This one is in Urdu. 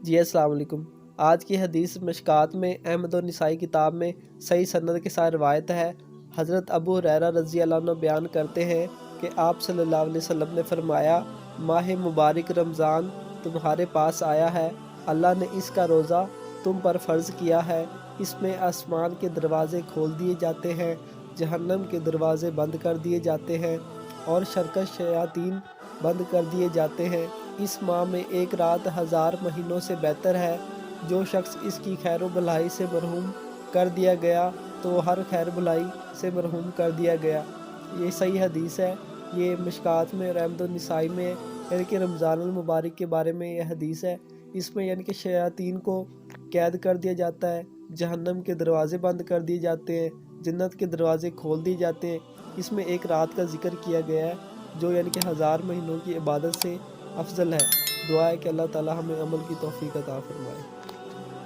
جی السلام علیکم۔ آج کی حدیث مشکات میں احمد و نسائی کتاب میں صحیح سند کے ساتھ روایت ہے۔ حضرت ابو ہریرہ رضی اللہ عنہ بیان کرتے ہیں کہ آپ صلی اللہ علیہ وسلم نے فرمایا، ماہ مبارک رمضان تمہارے پاس آیا ہے، اللہ نے اس کا روزہ تم پر فرض کیا ہے، اس میں آسمان کے دروازے کھول دیے جاتے ہیں، جہنم کے دروازے بند کر دیے جاتے ہیں اور شرکش شیاطین بند کر دیے جاتے ہیں۔ اس ماہ میں ایک رات 1000 مہینوں سے بہتر ہے۔ جو شخص اس کی خیر و بھلائی سے محروم کر دیا گیا تو ہر خیر بھلائی سے محروم کر دیا گیا۔ یہ صحیح حدیث ہے، یہ مشکات میں اور احمد و نسائی میں ہے، یعنی کہ رمضان المبارک کے بارے میں یہ حدیث ہے۔ اس میں یعنی کہ شیاطین کو قید کر دیا جاتا ہے، جہنم کے دروازے بند کر دیے جاتے ہیں، جنت کے دروازے کھول دیے جاتے ہیں۔ اس میں ایک رات کا ذکر کیا گیا ہے جو یعنی کہ 1000 مہینوں کی عبادت سے افضل ہے۔ دعا ہے کہ اللہ تعالی ہمیں عمل کی توفیق عطا فرمائے۔